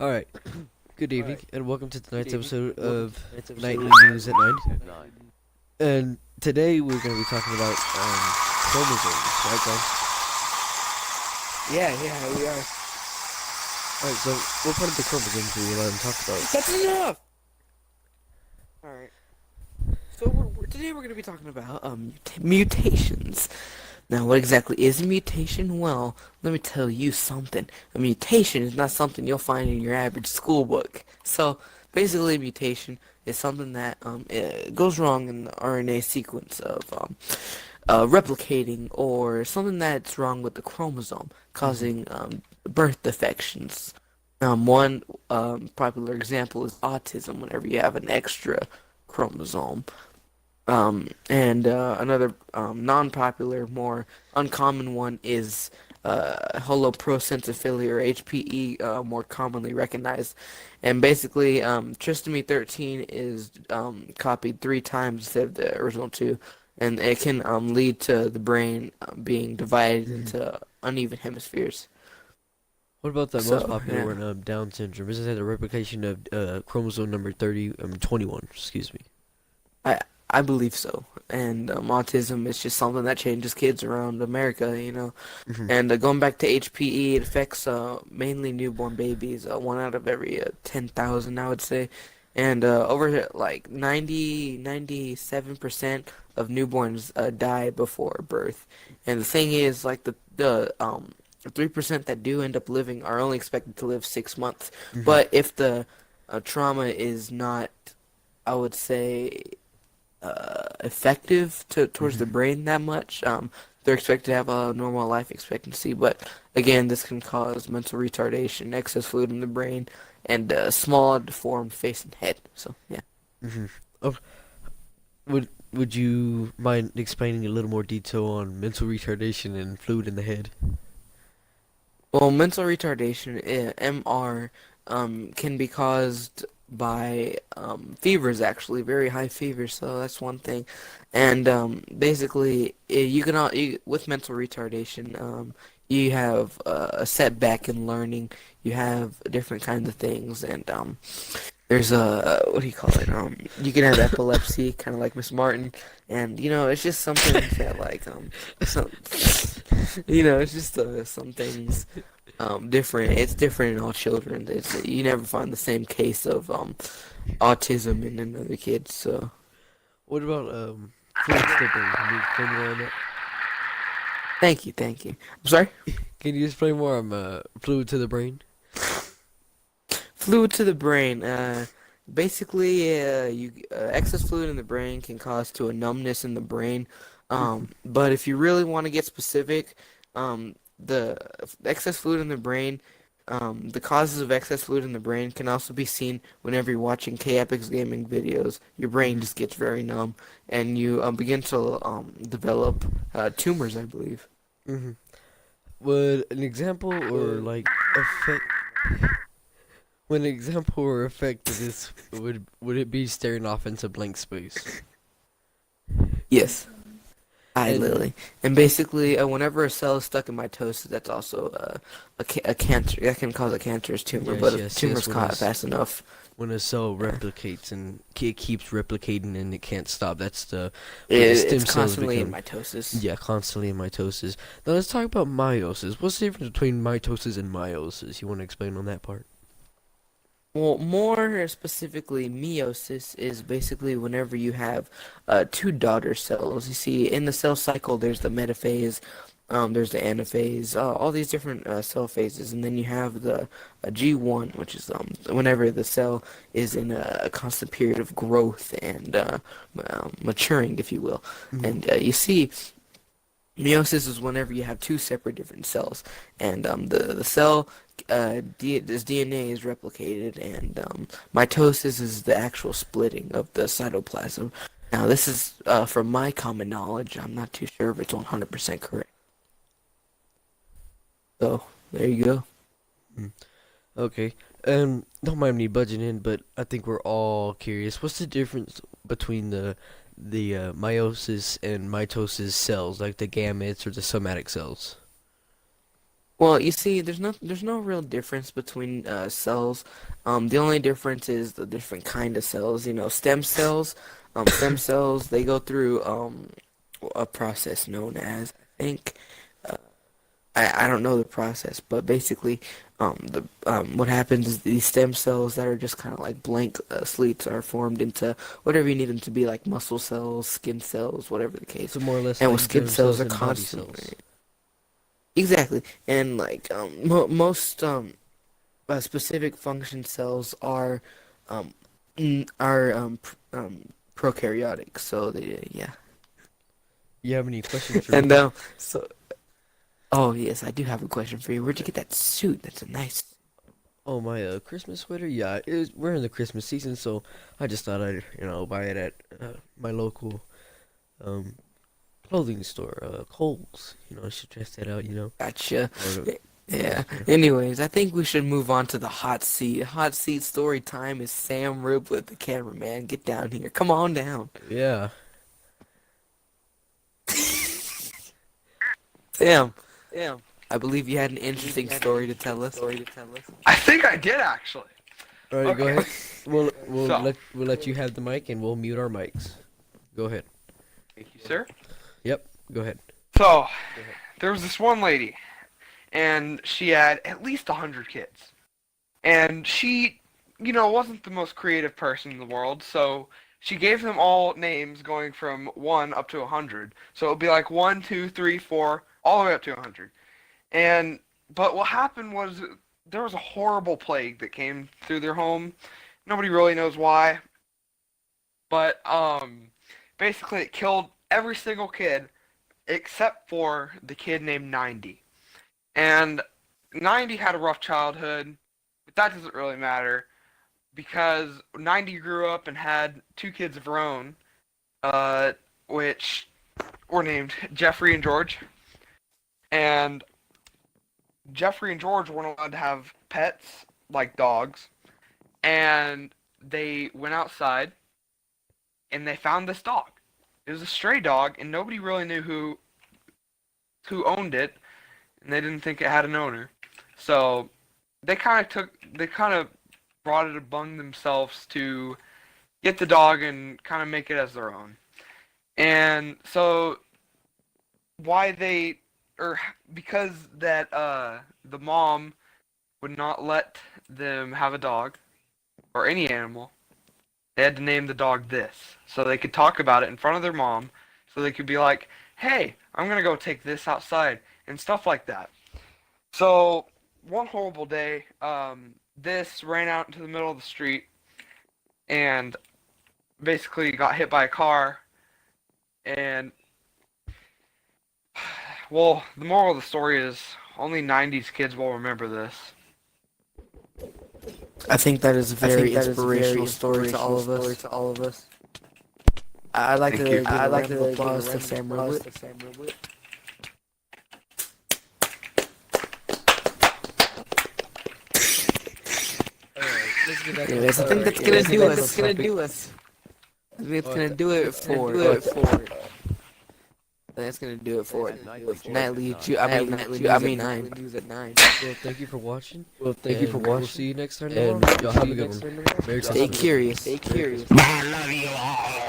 Alright, good evening, and welcome to tonight's episode of Nightly News at 9. And today we're going to be talking about chromosomes, right, John? Yeah, we are. Alright, so what part of the chromosomes do we let them talk about? That's enough! Alright. So today we're going to be talking about mutations. Now, what exactly is a mutation? Well, let me tell you something. A mutation is not something you'll find in your average school book. So, basically, a mutation is something that goes wrong in the RNA sequence of replicating, or something that's wrong with the chromosome, causing birth defections. One popular example is autism, whenever you have an extra chromosome. And another non-popular, more uncommon one is holoprosencephaly, or HPE, more commonly recognized. And basically, trisomy 13 is copied 3 times instead of the original 2, and it can lead to the brain being divided into uneven hemispheres. What about the most So, popular yeah. one, Down syndrome? Isn't that a replication of chromosome number 21, excuse me. I believe so. And autism is just something that changes kids around America. Mhm. And going back to HPE, it affects mainly newborn babies, 1 out of every 10,000, I would say. And over like 97% of newborns die before birth. And the thing is, like the 3% that do end up living are only expected to live 6 months. Mhm. But if the trauma is not, I would say, effective towards the Mhm. brain that much. They're expected to have a normal life expectancy, but again, this can cause mental retardation, excess fluid in the brain, and a small deformed face and head. So yeah. Mhm. Oh, would you mind explaining a little more detail on mental retardation and fluid in the head? Well, mental retardation, MR, can be caused by fevers, actually, very high fevers. So that's one thing. And basically, you can with mental retardation, you have a setback in learning. You have different kinds of things, and there's a what do you call it? You can have epilepsy, kind of like Miss Martin, and it's just some things that like some it's just some things different. It's different in all children. You never find the same case of autism in another kid. So What about fluid to the brain? Can you explain more on that? thank you. I'm sorry. Can you explain more on fluid to the brain? Fluid to the brain. Basically, excess fluid in the brain can cause to a numbness in the brain. Mhm. But if you really want to get specific, the excess fluid in the brain, the causes of excess fluid in the brain can also be seen whenever you're watching K-Epix gaming videos. Your brain Mhm. just gets very numb, and you begin to develop tumors, I believe. Mhm. Would an example or like effect? When an example or effect of this would it be staring off into blank space? Yes. Hi, And Lily. And basically, whenever a cell is stuck in mitosis, that's also a cancer. That can cause a cancerous tumor, but yes, if the yes, yes. tumor's caught fast enough, When a cell yeah, replicates and it keeps replicating and it can't stop, that's the it, where the it's stem cells constantly in become. mitosis. Yeah, constantly in mitosis. Now let's talk about meiosis. What's the difference between mitosis and meiosis? You want to explain on that part? Well, more specifically, meiosis is basically whenever you have two daughter cells. You see, in the cell cycle, there's the metaphase, there's the anaphase, all these different cell phases, and then you have the G1, which is whenever the cell is in a constant period of growth and maturing, if you will. Mm-hmm. And you see, meiosis is whenever you have two separate different cells, and the cell this DNA is replicated, and mitosis is the actual splitting of the cytoplasm. Now, this is from my common knowledge. I'm not too sure if it's 100% correct. So there you go. Okay. Don't mind me budging in, but I think we're all curious. What's the difference between the meiosis and mitosis cells, like the gametes or the somatic cells? Well, you see, there's no real difference between cells. The only difference is the different kind of cells. You know, stem cells. Stem cells, they go through a process known as, I think, uh, I don't know the process, but basically, the what happens is these stem cells that are just kind of like blank slates are formed into whatever you need them to be, like muscle cells, skin cells, whatever the case. So more or less And like with skin germ cells cells are and body constantly cells. exactly, and like most specific function cells um prokaryotic. So they yeah. You have any questions for me? And so oh yes, I do have a question for you. Where'd you get that suit? That's a nice. Oh, my Christmas sweater? Yeah, we're in the Christmas season, so I just thought I'd, buy it at my local um clothing store, Kohl's. I should test that out, Gotcha. Or, Yeah. yeah. Anyways, I think we should move on to the hot seat. Hot seat story time is Sam Riblet, the cameraman. Get down here. Come on down. Yeah. Sam. Sam. I believe you had an interesting story to tell us. I think I did actually. All right, go Okay. ahead. We'll So- let you have the mic, and we'll mute our mics. Go ahead. Thank you, sir. Yep, go ahead. So, there was this one lady, and she had at least 100 kids. And she, wasn't the most creative person in the world, so she gave them all names going from 1 up to 100. So it would be like 1, 2, 3, 4, all the way up to 100. But what happened was there was a horrible plague that came through their home. Nobody really knows why. But, basically it killed every single kid except for the kid named 90. And 90 had a rough childhood, but that doesn't really matter because 90 grew up and had 2 kids of her own, which were named Jeffrey and George. And Jeffrey and George weren't allowed to have pets like dogs, and they went outside and they found this dog. It was a stray dog, and nobody really knew who owned it, and they didn't think it had an owner. So they kind of brought it among themselves to get the dog and kind of make it as their own. And so because that the mom would not let them have a dog or any animal, they had to name the dog this, so they could talk about it in front of their mom, so they could be like, hey, I'm gonna go take this outside, and stuff like that. So, one horrible day, this ran out into the middle of the street, and basically got hit by a car, and, well, the moral of the story is, only 90s kids will remember this. I think that is a very inspirational story to all of us. I'd like Thank to you. give a round of applause to Sam Riblet. Let's get back Anyways, I think that's gonna do us. I think it's gonna do it for. That's gonna do it for nightly. I mean, news at 9. Well, thank you for watching. Well, We'll see you next time. And Y'all have a good one. Merry Stay Christmas. curious. I love you all.